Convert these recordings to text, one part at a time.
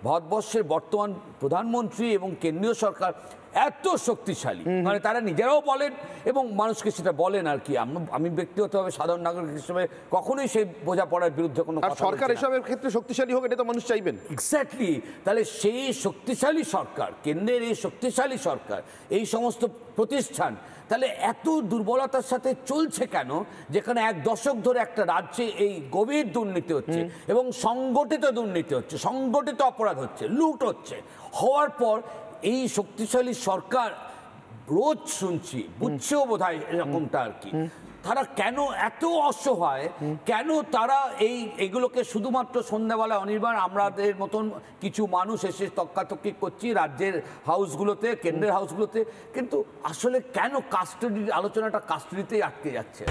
ভারতবর্ষের বর্তমান প্রধানমন্ত্রী এবং কেন্দ্রীয় সরকার এত শক্তিশালী, মানে তারা নিজেরাও বলেন এবং মানুষকে সেটা বলেন আর কি। আমি ব্যক্তিগতভাবে সাধারণ নাগরিক হিসেবে কখনোই সেই বোঝাপড়ার বিরুদ্ধে কোনো কথা সরকার এসবের ক্ষেত্রে শক্তিশালী হোক, এটা তো মানুষ চাইবেন। এক্স্যাক্টলি। তাহলে সেই শক্তিশালী সরকার, কেন্দ্রের এই শক্তিশালী সরকার, এই সমস্ত প্রতিষ্ঠান তাহলে এত দুর্বলতার সাথে চলছে কেন, যেখানে এক দশক ধরে একটা রাজ্যে এই গভীর দুর্নীতি হচ্ছে এবং সংগঠিত দুর্নীতি হচ্ছে, সংগঠিত অপরাধ হচ্ছে, লুট হচ্ছে, হওয়ার পর এই শক্তিশালী সরকার রোজ শুনছি, বুঝছেও বোধ হয় এরকমটা আর কি, তারা কেন এত অসহায়, কেন তারা এইগুলোকে শুধুমাত্র সন্ধ্যাবেলা অনির্বাণ আমাদের মতন কিছু মানুষ এসে তক্কাতক্কি করছি রাজ্যের হাউসগুলোতে, কেন্দ্রের হাউসগুলোতে, কিন্তু আসলে কেন কাস্টাডির আলোচনাটা কাস্টাডিতেই আটকে যাচ্ছে?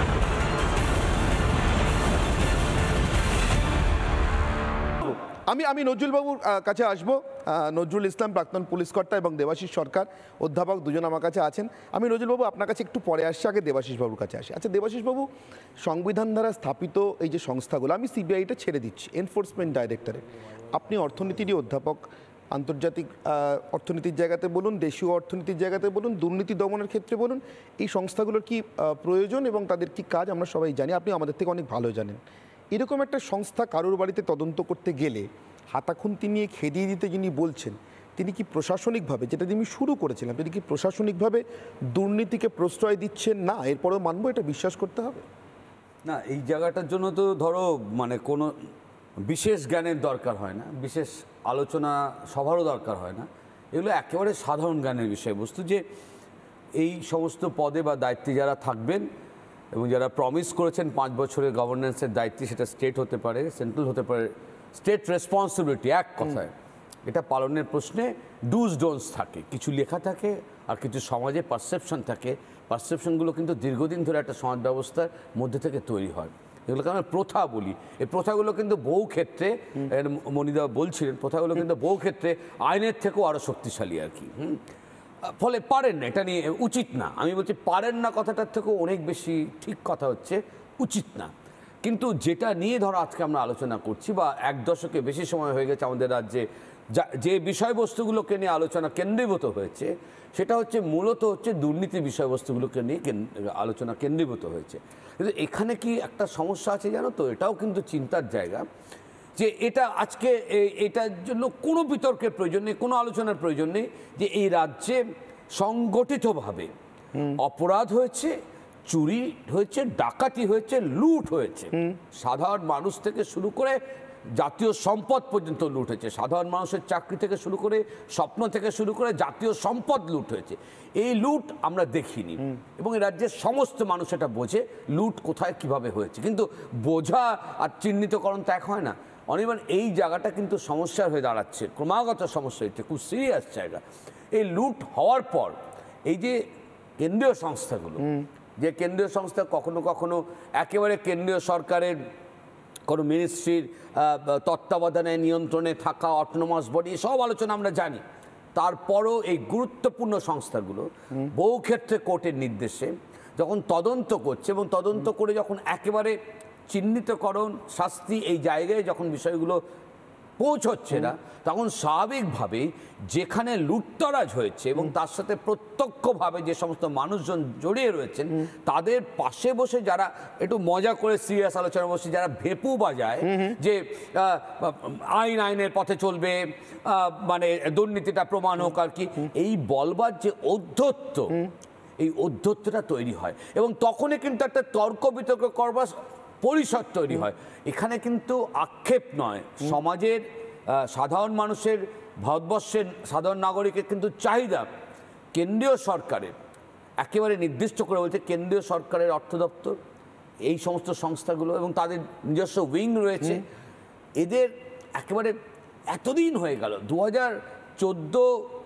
আমি নজরুলবাবুর কাছে আসবো। নজরুল ইসলাম প্রাক্তন পুলিশ কর্তা এবং দেবাশিস সরকার অধ্যাপক, দুজন আমার কাছে আছেন। আমি নজরুলবাবু আপনার কাছে একটু পরে আসছি, আগে দেবাশিসবাবুর কাছে আসি। আচ্ছা দেবাশিসবাবু, সংবিধান দ্বারা স্থাপিত এই যে সংস্থাগুলো, আমি সিবিআইটা ছেড়ে দিচ্ছি, এনফোর্সমেন্ট ডাইরেক্টরেট, আপনি অর্থনীতিরই অধ্যাপক, আন্তর্জাতিক অর্থনীতির জায়গাতে বলুন, দেশীয় অর্থনীতির জায়গাতে বলুন, দুর্নীতি দমনের ক্ষেত্রে বলুন, এই সংস্থাগুলোর কি প্রয়োজন এবং তাদের কি কাজ আমরা সবাই জানি, আপনি আমাদের থেকে অনেক ভালো জানেন। এরকম একটা সংস্থা কারোর বাড়িতে তদন্ত করতে গেলে হাতাখুন্তি নিয়ে খেদিয়ে দিতে যিনি বলছেন, তিনি কি প্রশাসনিকভাবে, যেটা আমি শুরু করেছিলাম, তিনি কি প্রশাসনিকভাবে দুর্নীতিকে প্রশ্রয় দিচ্ছেন না? এরপরেও মানবো, এটা বিশ্বাস করতে হবে না। এই জায়গাটার জন্য তো ধরো মানে কোনো বিশেষ জ্ঞানের দরকার হয় না, বিশেষ আলোচনা সভারও দরকার হয় না, এগুলো একেবারে সাধারণ জ্ঞানের বিষয়বস্তু যে এই সমস্ত পদে বা দায়িত্বে যারা থাকবেন এবং যারা প্রমিস করেছেন 5 বছরের গভর্নেন্সের দায়িত্বে, সেটা স্টেট হতে পারে, সেন্ট্রাল হতে পারে, স্টেট রেসপন্সিবিলিটি, এক কথায় এটা পালনের প্রশ্নে ডুজ ডোন্টস থাকে, কিছু লেখা থাকে আর কিছু সমাজে পারসেপশন থাকে। পারসেপশনগুলো কিন্তু দীর্ঘদিন ধরে একটা সমাজ ব্যবস্থার মধ্যে থেকে তৈরি হয়, এগুলোকে আমরা প্রথা বলি। এই প্রথাগুলো কিন্তু বহু ক্ষেত্রে, মনিদা বলছিলেন, প্রথাগুলো কিন্তু বহু ক্ষেত্রে আইনের থেকেও আরও শক্তিশালী আর কি। ফলে পারেন না, এটা নিয়ে উচিত না, আমি বলছি পারেন না কথাটার থেকেও অনেক বেশি ঠিক কথা হচ্ছে উচিত না। কিন্তু যেটা নিয়ে ধরো আজকে আমরা আলোচনা করছি, বা এক দশকে বেশি সময় হয়ে গেছে আমাদের রাজ্যে যে বিষয়বস্তুগুলোকে নিয়ে আলোচনা কেন্দ্রীভূত হয়েছে, সেটা হচ্ছে মূলত হচ্ছে দুর্নীতি বিষয়বস্তুগুলোকে নিয়ে আলোচনা কেন্দ্রীভূত হয়েছে। কিন্তু এখানে কি একটা সমস্যা আছে জানো তো, এটাও কিন্তু চিন্তার জায়গা, যে এটা আজকে এটার জন্য কোনো বিতর্কের প্রয়োজন নেই, কোনো আলোচনার প্রয়োজন নেই যে এই রাজ্যে সংগঠিতভাবে অপরাধ হয়েছে, চুরি হয়েছে, ডাকাতি হয়েছে, লুট হয়েছে, সাধারণ মানুষ থেকে শুরু করে জাতীয় সম্পদ পর্যন্ত লুট হয়েছে, সাধারণ মানুষের চাকরি থেকে শুরু করে, স্বপ্ন থেকে শুরু করে জাতীয় সম্পদ লুট হয়েছে। এই লুট আমরা দেখিনি এবং এই রাজ্যের সমস্ত মানুষ এটা বোঝে লুট কোথায় কিভাবে হয়েছে, কিন্তু বোঝা আর চিহ্নিতকরণ তো এক হয় না। অনির্বাণ, এই জায়গাটা কিন্তু সমস্যার হয়ে দাঁড়াচ্ছে, ক্রমাগত সমস্যা হচ্ছে, খুব সিরিয়াস জায়গা। এই লুট হওয়ার পর এই যে কেন্দ্রীয় সংস্থাগুলো, যে কেন্দ্রীয় সংস্থা কখনো কখনো একেবারে কেন্দ্রীয় সরকারের কোনো মিনিস্ট্রির তত্ত্বাবধানে, নিয়ন্ত্রণে থাকা অটোনমাস বডি, সব আলোচনা আমরা জানি, তারপরও এই গুরুত্বপূর্ণ সংস্থাগুলো বহু ক্ষেত্রে কোর্টের নির্দেশে যখন তদন্ত করছে এবং তদন্ত করে যখন একেবারে চিহ্নিতকরণ, শাস্তি, এই জায়গায় যখন বিষয়গুলো পৌঁছচ্ছে না, তখন স্বাভাবিকভাবেই যেখানে লুটতরাজ হয়েছে এবং তার সাথে প্রত্যক্ষভাবে যে সমস্ত মানুষজন জড়িয়ে রয়েছেন, তাদের পাশে বসে যারা একটু মজা করে সিরিয়াস আলোচনা বসে যারা ভেপু বাজায় যে আইনের পথে চলবে, মানে দুর্নীতিটা প্রমাণ হোক আর কি, এই বলবার যে ঔদ্ধত্য, এই ঔদ্ধত্যটা তৈরি হয় এবং তখনই কিন্তু একটা তর্ক বিতর্ক করবার পরিসর তৈরি হয়। এখানে কিন্তু আক্ষেপ নয়, সমাজের সাধারণ মানুষের, ভারতবর্ষের সাধারণ নাগরিকের কিন্তু চাহিদা কেন্দ্রীয় সরকারের, একেবারে নির্দিষ্ট করে বলছে কেন্দ্রীয় সরকারের অর্থ দপ্তর, এই সমস্ত সংস্থাগুলো এবং তাদের নিজস্ব উইং রয়েছে, এদের একেবারে এতদিন হয়ে গেল, 2014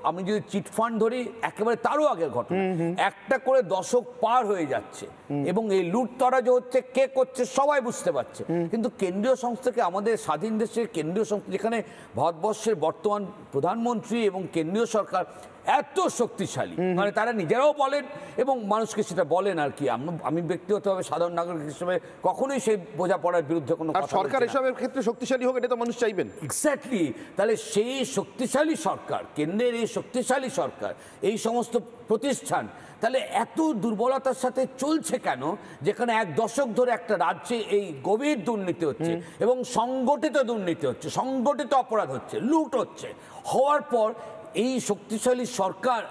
আমি যদি চিটফান্ড ধরি একেবারে তারও আগের ঘটনা, একটা করে দশক পার হয়ে যাচ্ছে এবং এই লুটতরা যে হচ্ছে কে করছে সবাই বুঝতে পারছে, কিন্তু কেন্দ্রীয় সংস্থাকে আমাদের স্বাধীন দেশের কেন্দ্রীয় সংস্থা যেখানে ভারতবর্ষের বর্তমান প্রধানমন্ত্রী এবং কেন্দ্রীয় সরকার এত শক্তিশালী, মানে তারা নিজেরাও বলেন এবং মানুষকে সেটা বলেন আর কি। আমি ব্যক্তিগতভাবে সাধারণ নাগরিক হিসেবে কখনোই সেই বোঝাপড়ার বিরুদ্ধে কোনো কথা সরকার এসবের ক্ষেত্রে শক্তিশালী হোক, এটা তো মানুষ চাইবেন। এক্স্যাক্টলি, তাহলে সেই শক্তিশালী সরকার, কেন্দ্রের এই শক্তিশালী সরকার, এই সমস্ত প্রতিষ্ঠান তাহলে এত দুর্বলতার সাথে চলছে কেন, যেখানে এক দশক ধরে একটা রাজ্যে এই গভীর দুর্নীতি হচ্ছে এবং সংগঠিত দুর্নীতি হচ্ছে, সংগঠিত অপরাধ হচ্ছে, লুট হচ্ছে, হওয়ার পর এই শক্তিশালী সরকার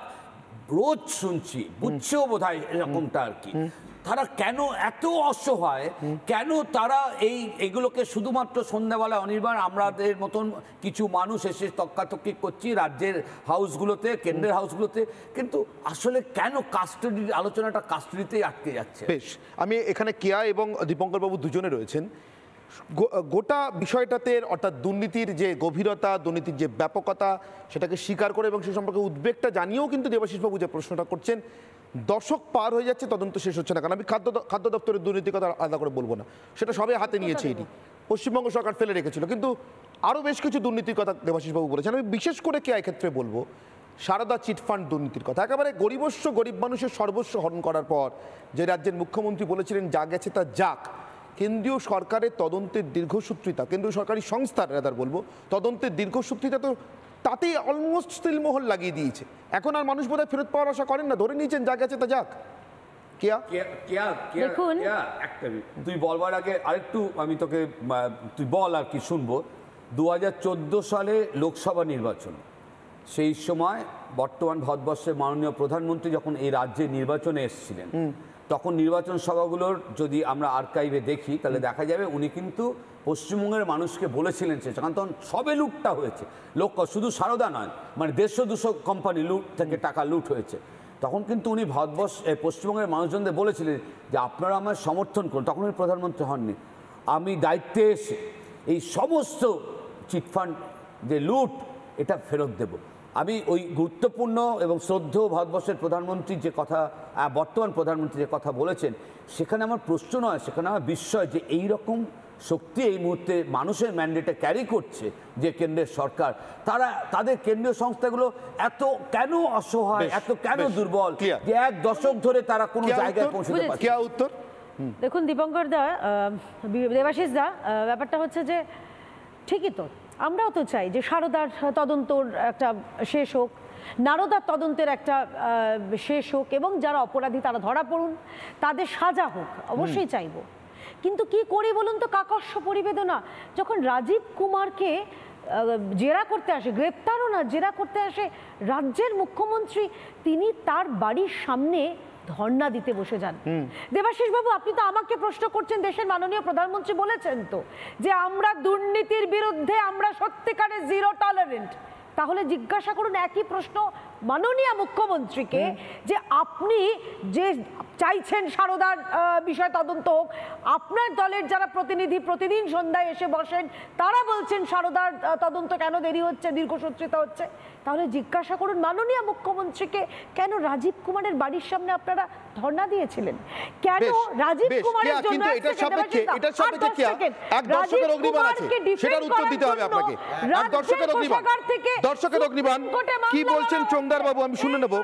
রোজ শুনছি, বুঝছেও বোধ হয় এরকমটা আর কি, তারা কেন এত অসহায়, কেন তারা এইগুলোকে শুধুমাত্র সন্ধ্যাবেলা অনির্বাণ আমাদের মতন কিছু মানুষ এসে তক্কাতক্কি করছি রাজ্যের হাউসগুলোতে, কেন্দ্রের হাউসগুলোতে, কিন্তু আসলে কেন কাস্টাডির আলোচনাটা কাস্টাডিতেই আটকে যাচ্ছে। বেশ, আমি এখানে কেয়া এবং দীপঙ্কর বাবু দুজনে রয়েছেন। গোটা বিষয়টাতে অর্থাৎ দুর্নীতির যে গভীরতা, দুর্নীতির যে ব্যাপকতা, সেটাকে স্বীকার করে এবং সে সম্পর্কে উদ্বেগটা জানিয়েও কিন্তু দেবাশিসবাবু যে প্রশ্নটা করছেন, দশক পার হয়ে যাচ্ছে, তদন্ত শেষ হচ্ছে না। কারণ আমি খাদ্য দপ্তরের দুর্নীতির কথা আলাদা করে বলবো না, সেটা সবাই হাতে নিয়েছে, এটি পশ্চিমবঙ্গ সরকার ফেলে রেখেছিল, কিন্তু আরও বেশ কিছু দুর্নীতির কথা দেবাশিসবাবু বলেছেন। আমি বিশেষ করে কে ক্ষেত্রে বলবো সারদা চিটফান্ড দুর্নীতির কথা। একেবারে গরিব মানুষের সর্বস্ব হরণ করার পর যে রাজ্যের মুখ্যমন্ত্রী বলেছিলেন যা গেছে তা যাক, কেন্দ্রীয় সরকারের তদন্তের দীর্ঘসূত্রিতা, কেন্দ্রীয় সরকারি সংস্থার রাদার বলবো তদন্তের দীর্ঘসূত্রিতা তো তাতেই অলমোস্ট সিলমোহর লাগিয়ে দিয়েছে। এখন আর মানুষ বোধহয় ফেরত পাওয়ার আশা করেন না, ধরে নিয়েছেন যা গেছে তা যাক। তুই বলবার আগে আরেকটু আমি তোকে, তুই বল আর কি শুনবো। 2014 সালে লোকসভা নির্বাচন, সেই সময় বর্তমান ভারতবর্ষের মাননীয় প্রধানমন্ত্রী যখন এই রাজ্যে নির্বাচনে এসেছিলেন, তখন নির্বাচন সভাগুলোর যদি আমরা আর্কাইভে দেখি তাহলে দেখা যাবে উনি কিন্তু পশ্চিমবঙ্গের মানুষকে বলেছিলেন, সে কারণ তখন সবে লুটটা হয়েছে, শুধু সারদা নয়, মানে 150-200 কোম্পানি লুট থেকে টাকা লুট হয়েছে, তখন কিন্তু উনি পশ্চিমবঙ্গের মানুষজনদের বলেছিলেন যে আপনারা আমার সমর্থন করুন। তখন উনি প্রধানমন্ত্রী হননি, আমি দায়িত্বে এসে এই সমস্ত চিটফান্ড যে লুট এটা ফেরত দেব। আমি ওই গুরুত্বপূর্ণ এবং শ্রদ্ধেয় ভারতবর্ষের প্রধানমন্ত্রী যে কথা, বর্তমান প্রধানমন্ত্রী যে কথা বলেছেন, সেখানে আমার প্রশ্ন নয়, সেখানে আমার বিস্ময় যে এই রকম শক্তি এই মুহূর্তে মানুষের ম্যান্ডেটে ক্যারি করছে যে কেন্দ্রের সরকার, তারা তাদের কেন্দ্রীয় সংস্থাগুলো এত কেন অসহায়, এত কেন দুর্বল যে এক দশক ধরে তারা কোনো জায়গায় পৌঁছতে পারছে না। উত্তর দেখুন দীপঙ্কর দা, দেবাশিস দা, ব্যাপারটা হচ্ছে যে ঠিকই তো, আমরাও তো চাই যে সারদার তদন্তর একটা শেষ হোক, নারদার তদন্তের একটা শেষ হোক এবং যারা অপরাধী তারা ধরা পড়ুন, তাদের সাজা হোক, অবশ্যই চাইবো। কিন্তু কি করি বলুন তো, কাকস্য পরিবেদনা, যখন রাজীব কুমারকে জেরা করতে আসে, গ্রেপ্তারও না, জেরা করতে আসে রাজ্যের মুখ্যমন্ত্রী, তিনি তার বাড়ির সামনে ধর্ণা দিতে বসে যান। দেবাশিস বাবু, আপনি তো আমাকে প্রশ্ন করছেন, দেশের মাননীয় প্রধানমন্ত্রী বলেছেন তো যে আমরা দুর্নীতির বিরুদ্ধে, আমরা সত্যিকারের জিরো টলারেন্ট। তাহলে জিজ্ঞাসা করুন একই প্রশ্ন মাননীয় মুখ্যমন্ত্রীকে, যে আপনি যে চাইছেন সারদার বিষয় তদন্ত হোক, আপনার দলের যারা প্রতিনিধি প্রতিদিন সন্ধ্যায় এসে বসেন তারা বলছেন সারদার তদন্ত কেন দেরি হচ্ছে, দীর্ঘসূত্রিতা হচ্ছে, তাহলে জিজ্ঞাসা করুন মাননীয় মুখ্যমন্ত্রীকে কেন রাজীব কুমারের বাড়ির সামনে আপনারা ধর্ণা দিয়েছিলেন, কেন রাজীব কুমারের জন্য দর্শকের অগ্নিবাণ কি বলছেন চোংদার বাবু, আমি শুনে নেব।